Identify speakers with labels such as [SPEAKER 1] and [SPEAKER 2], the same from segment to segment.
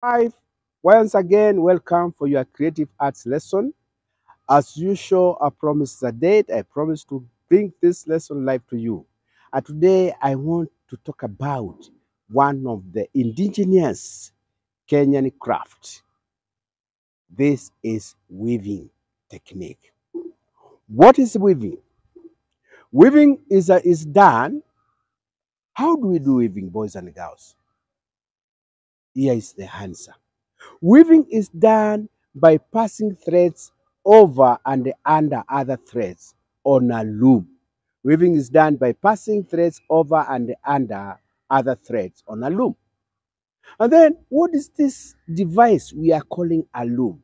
[SPEAKER 1] Hi, once again, welcome for your creative arts lesson. As usual, I promise the date. I promise to bring this lesson live to you. And today, I want to talk about one of the indigenous Kenyan craft. This is weaving technique. What is weaving? Weaving is done. How do we do weaving, boys and girls? Here is the answer. Weaving is done by passing threads over and under other threads on a loom. Weaving is done by passing threads over and under other threads on a loom. And then, what is this device we are calling a loom?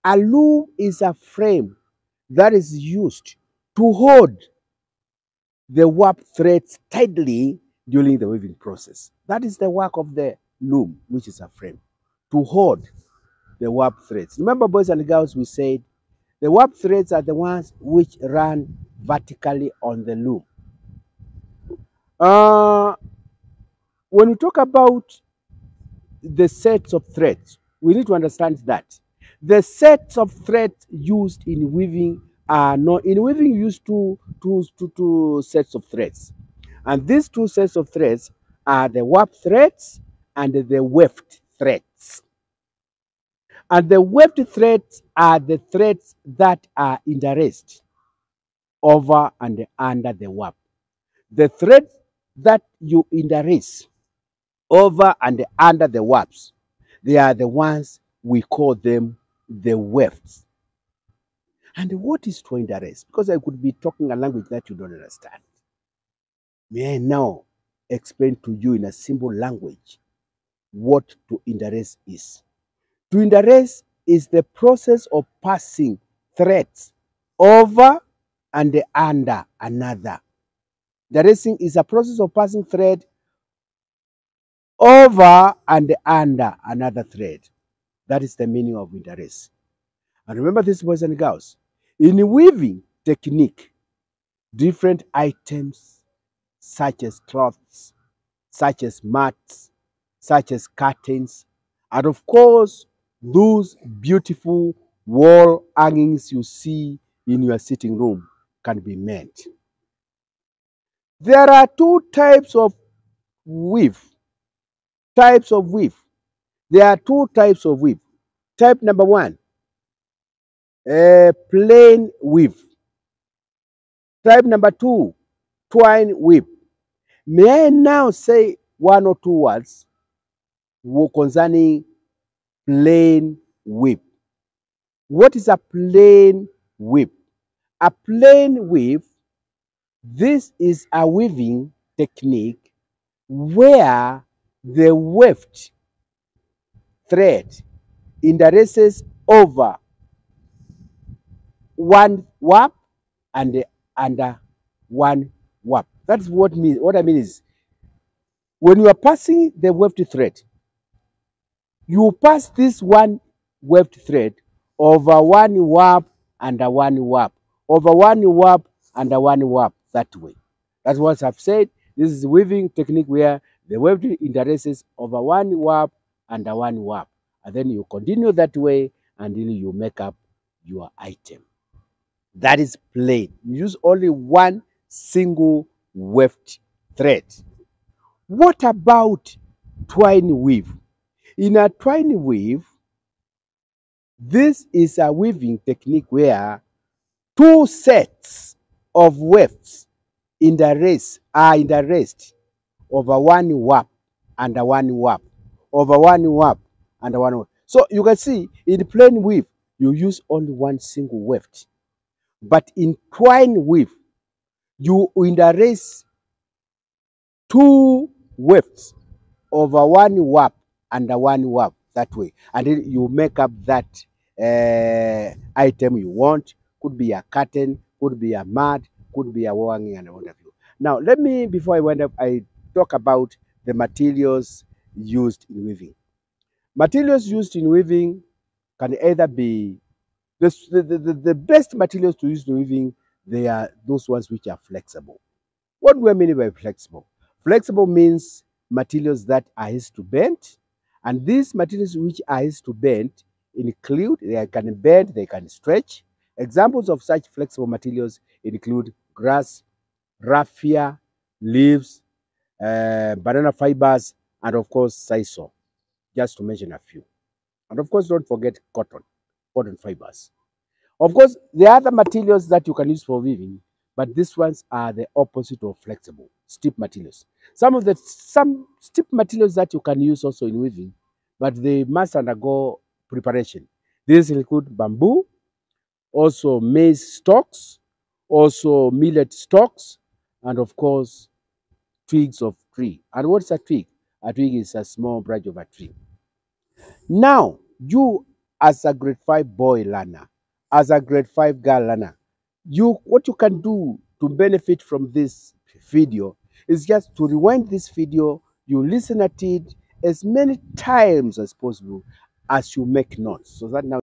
[SPEAKER 1] A loom is a frame that is used to hold the warp threads tightly during the weaving process. That is the work of the loom, which is a frame, to hold the warp threads. Remember, boys and girls, we said the warp threads are the ones which run vertically on the loom. Uh, when we talk about the sets of threads, we need to understand that the sets of threads used in weaving are not in weaving. You use two sets of threads, and these two sets of threads are the warp threads and the weft threads. And the weft threads are the threads that are interlaced over and under the warp. The threads that you interlace over and under the warps, they are the ones we call them the wefts. And what is to interlace? Because I could be talking a language that you don't understand. May I now explain to you in a simple language what to interlace is? To interlace is the process of passing threads over and under another. Interlacing is a process of passing thread over and under another thread. That is the meaning of interlace. And remember this, boys and girls, in weaving technique, different items such as cloths, such as mats, such as curtains, and of course, those beautiful wall hangings you see in your sitting room can be made. There are two types of weave. Types of weave. There are two types of weave. Type number one, plain weave. Type number two, twine weave. May I now say one or two words concerning plain weave? What is a plain weave? A plain weave, this is a weaving technique where the weft thread interlaces over one warp and under one warp. That's what I mean is when you are passing the weft thread, you pass this one weft thread over one warp under one warp, over one warp under one warp that way. That's what I've said. This is weaving technique where the weft interlaces over one warp under one warp. And then you continue that way until you make up your item. That is plain. You use only one single weft thread. What about twine weave? In a twine weave, this is a weaving technique where two sets of wefts are interlaced over one warp under one warp, over one warp under one warp. So you can see in plain weave, you use only one single weft. But in twine weave, you interlace two wefts over one warp under one warp that way, and then you make up that item you want. Could be a curtain, could be a mat, could be a wall hanging, and what have you. Now, let me, before I wind up, I talk about the materials used in weaving. Materials used in weaving can either be the best materials to use in weaving. They are those ones which are flexible. What do I mean by flexible? Flexible means materials that are easy to bend And these materials which are used to bend include, they can bend, they can stretch. Examples of such flexible materials include grass, raffia, leaves, banana fibers, and of course, sisal, just to mention a few. And of course, don't forget cotton fibers. Of course, there are other materials that you can use for weaving, but these ones are the opposite of flexible, stiff materials. Some stiff materials that you can use also in weaving, but they must undergo preparation. These include bamboo, also maize stalks, also millet stalks, and of course, twigs of tree. And what's a twig? A twig is a small branch of a tree. Now, you as a grade 5 boy learner, as a grade 5 girl learner, what you can do to benefit from this video is just to rewind this video, you listen at it as many times as possible as you make notes, so that now